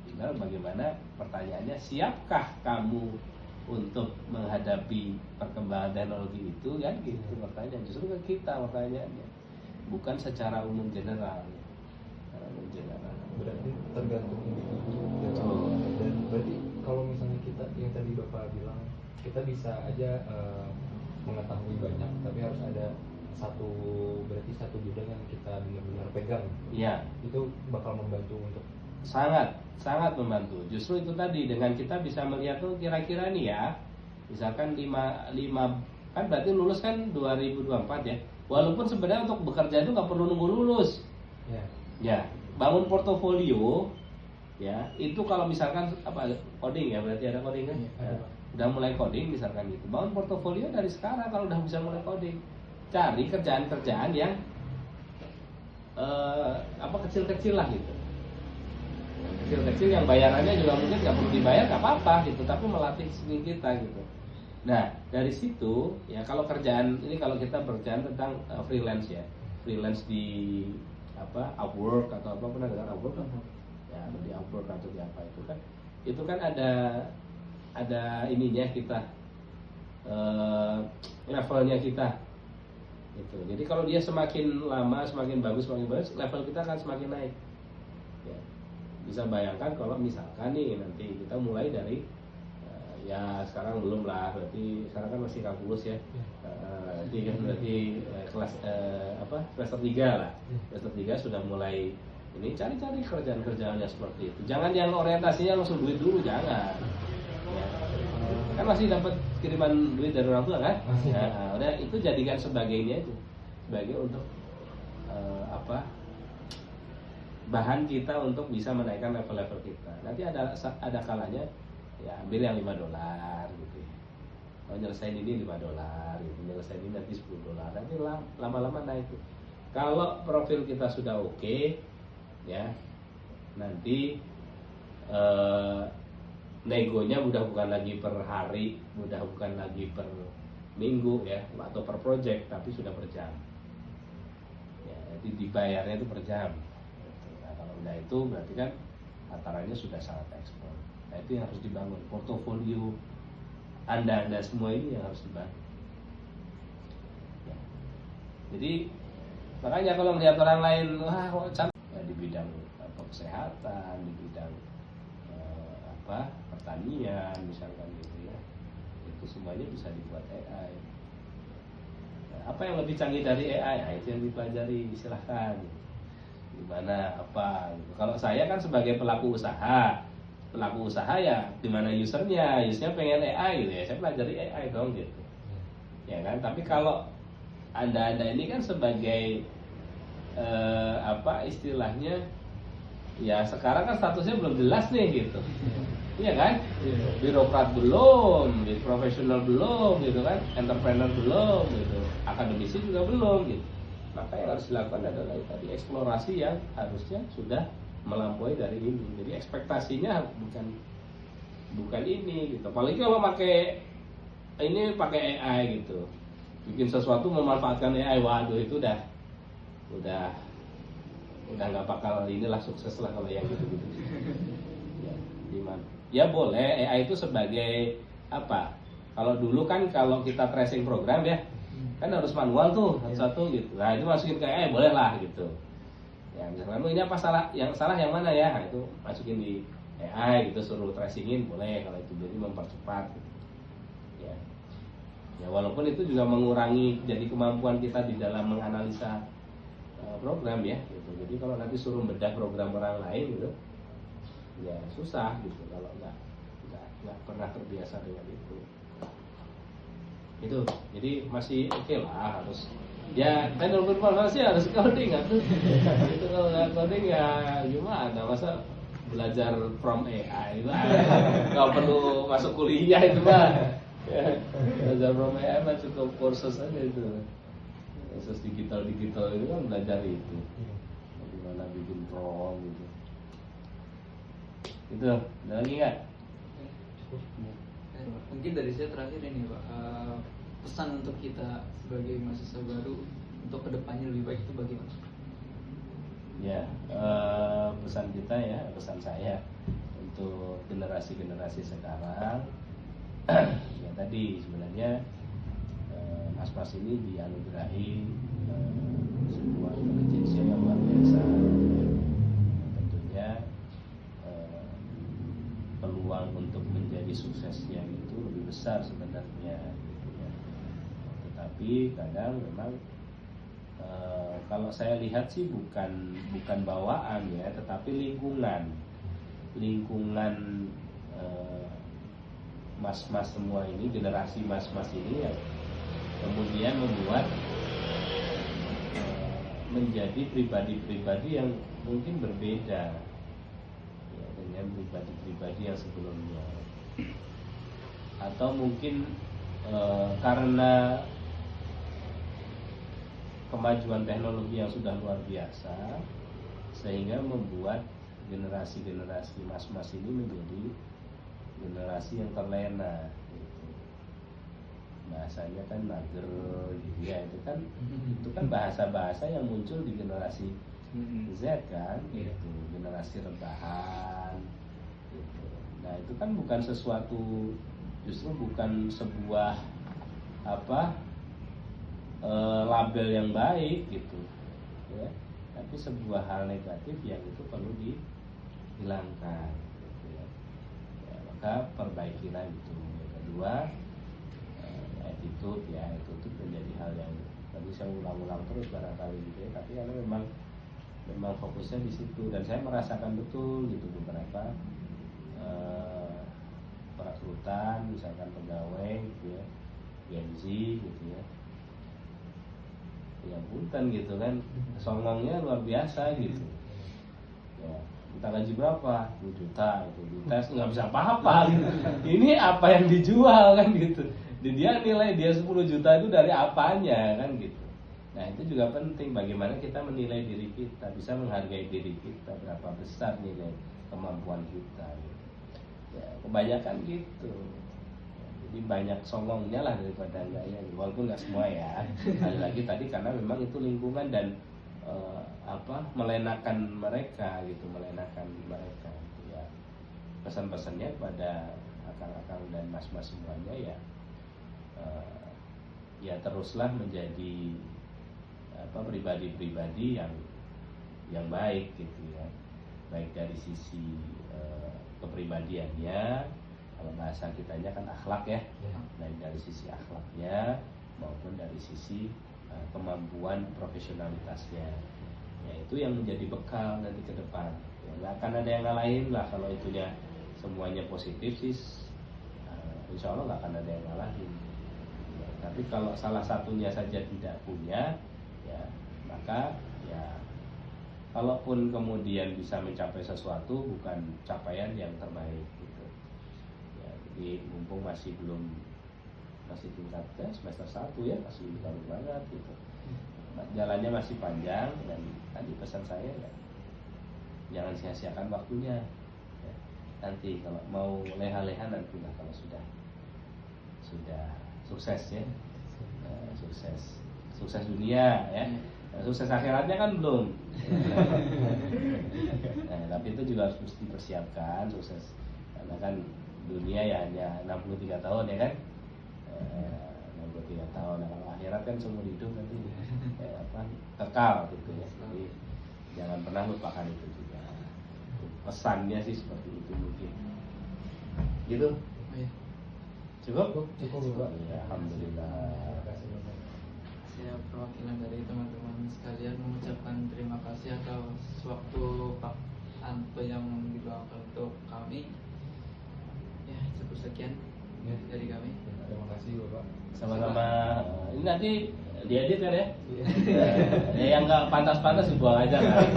Tinggal bagaimana pertanyaannya, siapkah kamu untuk menghadapi perkembangan teknologi itu kan gitu pertanyaan. Justru ke kita pertanyaannya, bukan secara umum general. Berarti tergantung individu dan berarti kalau misalnya kita yang tadi Bapak bilang kita bisa aja mengetahui banyak tapi harus ada satu bidang yang kita benar-benar pegang. Iya. Itu bakal membantu untuk sangat membantu. Justru itu tadi dengan kita bisa melihat tuh kira-kira nih ya, misalkan 5 kan berarti lulus kan 2024 ya. Walaupun sebenarnya untuk bekerja itu nggak perlu nunggu lulus. ya. Ya, bangun portofolio ya. Itu kalau misalkan coding ya, berarti ada coding kan? Ada. Udah mulai coding misalkan gitu. Bangun portofolio dari sekarang kalau udah bisa mulai coding. Cari kerjaan-kerjaan yang kecil-kecil lah gitu. Kecil-kecil yang bayarannya juga mungkin nggak perlu dibayar, nggak apa-apa gitu, tapi melatih skill kita gitu. Nah, dari situ ya kalau kerjaan ini, kalau kita berbicara tentang freelance ya, freelance di Upwork atau apa, pernah dengar Upwork kan? Ya, di Upwork atau di apa itu kan ada ininya kita levelnya kita gitu. Jadi kalau dia semakin lama semakin bagus level kita akan semakin naik ya. Bisa bayangkan kalau misalkan nih nanti kita mulai dari ya sekarang belum lah, berarti sekarang kan masih kampus ya. Nanti kan berarti kelas semester 3 lah. Semester 3 sudah mulai ini cari-cari kerjaan-kerjaan yang seperti itu. Jangan yang orientasinya langsung duit dulu, jangan. Ya. Kan masih dapat kiriman duit dari orang tua kan? Nah, udah itu jadikan sebagainya itu sebagai untuk bahan kita untuk bisa menaikkan level-level kita. Nanti ada kalanya ya ambil yang $5 gitu ya. Kalau nyelesain ini $5 gitu, nyelesain ini nanti $10, nanti lama-lama naik tuh. Kalau profil kita sudah oke ya, nanti negonya udah bukan lagi per hari, udah bukan lagi per minggu ya, atau per project, tapi sudah per jam ya, jadi dibayarnya itu per jam. Nah, kalau udah itu berarti kan antaranya sudah sangat ekspor. Nah, itu yang harus dibangun, portofolio anda semua ini yang harus dibangun ya. Jadi makanya kalau melihat orang lain, wah kok cantik ya, di bidang kesehatan, di bidang pertanian misalkan gitu ya, itu semuanya bisa dibuat AI. Nah, apa yang lebih canggih dari AI? Nah, itu yang dipelajari, silahkan gimana apa gitu. Kalau saya kan sebagai pelaku usaha ya gimana usernya pengen AI gitu ya, saya pelajari AI dong gitu ya kan. Tapi kalau anda ini kan sebagai istilahnya ya, sekarang kan statusnya belum jelas nih gitu Iya kan? Birokrat belum, profesional belum, gitu kan? Entrepreneur belum, gitu. Akademisi juga belum, gitu. Maka yang harus dilakukan adalah tadi eksplorasi yang harusnya sudah melampaui dari ini. Jadi ekspektasinya bukan ini, gitu. Apalagi kalau pakai AI gitu, bikin sesuatu memanfaatkan AI, waduh itu udah nggak bakal inilah sukses lah kalau yang gitu. Ya, gimana? Ya boleh, AI itu sebagai apa? Kalau dulu kan kalau kita tracing program ya, kan harus manual tuh satu-satu gitu. Nah itu masukin ke AI boleh lah gitu. Ya misalkan ini apa salah yang mana ya? Nah, itu masukin di AI gitu, suruh tracingin boleh kalau itu, jadi mempercepat. Gitu. Ya walaupun itu juga mengurangi jadi kemampuan kita di dalam menganalisa program ya. Gitu. Jadi kalau nanti suruh bedah program orang lain gitu, ya susah gitu kalau nggak pernah terbiasa dengan itu. Jadi masih oke lah, harus ya teknologi informasi harus coding kan tuh. Itu kalau nggak coding ya gimana, masa belajar from AI itu nggak perlu masuk kuliah itu mah. Ya, belajar from AI mah cukup kursus aja itu, kursus digital itu kan belajar itu gimana bikin prompt gitu. Itu ada lagi nggak? Mungkin dari saya terakhir ini Pak, pesan untuk kita sebagai mahasiswa baru untuk kedepannya lebih baik itu bagaimana? Ya, pesan saya untuk generasi sekarang ya tadi sebenarnya mas-mas ini dianugerahi sebuah intelijensia yang luar biasa. Tentunya peluang untuk menjadi suksesnya itu lebih besar sebenarnya gitu ya. Tetapi kadang memang kalau saya lihat sih bukan bawaan ya, tetapi lingkungan mas-mas semua ini, generasi mas-mas ini yang kemudian membuat menjadi pribadi-pribadi yang mungkin berbeda ya, dengan pribadi-pribadi yang sebelumnya, atau mungkin karena kemajuan teknologi yang sudah luar biasa sehingga membuat generasi mas-mas ini menjadi generasi yang terlena gitu. Bahasanya kan mager gitu ya, itu kan bahasa-bahasa yang muncul di generasi Z kan gitu, generasi rebahan gitu. Nah itu kan bukan sesuatu, justru bukan sebuah label yang baik gitu ya, tapi sebuah hal negatif yang itu perlu dihilangkan gitu ya. Maka perbaikilah itu. Yang kedua attitude menjadi hal yang tadi saya ulang-ulang terus barangkali gitu ya, tapi karena memang fokusnya di situ, dan saya merasakan betul gitu beberapa perekrutan misalkan pegawai gitu ya, Gen Z gitu ya, yang punten gitu kan, songongnya luar biasa gitu ya. Kita gaji berapa? 2 juta, itu dites nggak bisa apa-apa gitu. Ini apa yang dijual kan gitu. Dia nilai dia 10 juta itu dari apanya kan gitu. Nah itu juga penting, bagaimana kita menilai diri kita, bisa menghargai diri kita, berapa besar nilai kemampuan kita gitu. Ya, kebanyakan gitu. Jadi banyak songongnya lah daripada enggaknya, walaupun nggak semua ya. Sekali lagi tadi karena memang itu lingkungan dan melenakan mereka gitu ya. Pesan-pesannya kepada akang-akang dan mas-mas semuanya ya, ya teruslah menjadi pribadi-pribadi yang baik gitu ya, baik dari sisi kepribadiannya, kalau bahasa kitanya kan akhlak ya, dari sisi akhlaknya maupun dari sisi kemampuan profesionalitasnya. Ya itu yang menjadi bekal nanti ke depan. Ya, nggak akan ada yang ngalahin lah kalau itunya semuanya positif sih. Insya Allah nggak akan ada yang ngalahin. Ya, tapi kalau salah satunya saja tidak punya, ya maka ya kalaupun kemudian bisa mencapai sesuatu bukan capaian yang terbaik gitu. Tapi mumpung masih tingkat semester 1 ya, masih baru banget gitu. Jalannya masih panjang, dan tadi pesan saya ya, jangan sia-siakan waktunya. Ya. Nanti kalau mau leha-leha nanti lah kalau sudah sukses ya, sukses dunia ya. Sukses akhiratnya kan belum. Nah, tapi itu juga harus mesti dipersiapkan sukses, karena kan dunia ya hanya 63 tahun ya kan. 63 tahun, nah, kalau akhirat kan seumur hidup nanti kekal gitu ya. Jadi jangan pernah lupakan itu juga. Pesannya sih seperti itu mungkin. Gitu. Cukup? Cukup. Ya, alhamdulillah. Saya perwakilan dari teman-teman sekalian mengucapkan terima kasih atas waktu Pak Anto yang diluangkan untuk kami. Ya, cukup sekian dari kami. Terima kasih Bapak. Sama-sama. Ini nanti diedit kan ya? Yang nggak pantas-pantas dibuang aja kan?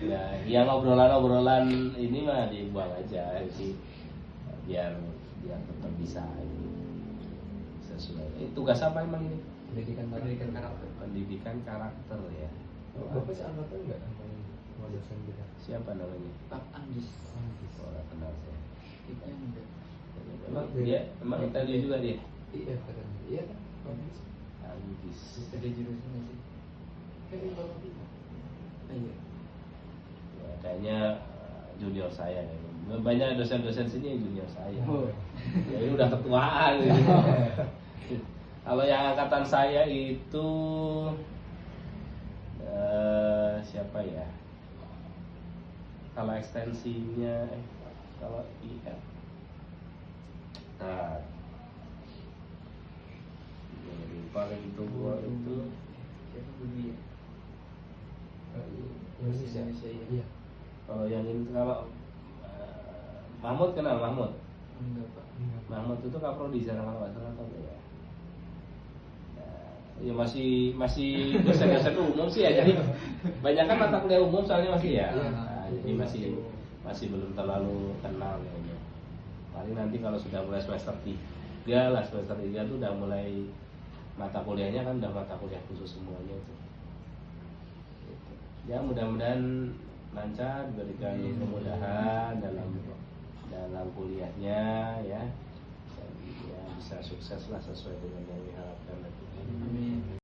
Ya, yang obrolan ini mah dibuang aja. Jadi biar tetap bisa sesuai. Tugas apa emang ini? Pendidikan karakter. Pendidikan karakter ya. Bapak seangkatan enggak sama dosen kita? Siapa namanya? Pak Anggis. Oh, nggak kenal saya. Itu yang enggak. Emang tadi juga dia. Iya katanya. Iya kan? Bagus. Anggis. Ada jurusannya sih. Kan ini Bapak kita. Iya. Ya, kayaknya junior saya kayaknya. Banyak dosen-dosen sini yang junior saya. Oh. Ya ini udah ketuaan gitu. Kalau yang angkatan saya itu siapa ya? Kalau ekstensinya kalau IF. Nah, yang paling tua itu Siapa Budi ya? Indonesia. Iya. kalau yang ini kalau Mahmud, kenal Mahmud? Enggak Pak. Mahmud itu kaprodi sekarang kalau nggak salah atau ya. Ya masih dosen-dosen umum sih ya, jadi banyak kan mata kuliah umum soalnya masih ya. Nah, jadi masih belum terlalu kenal ya. Paling nanti kalau sudah mulai semester 3 lah, semester 3 tuh udah mulai mata kuliahnya kan udah mata kuliah khusus semuanya itu. Ya mudah-mudahan lancar, diberikan kemudahan dalam kuliahnya ya. Dan ya bisa sukses lah sesuai dengan yang diharapkan nanti. Amin.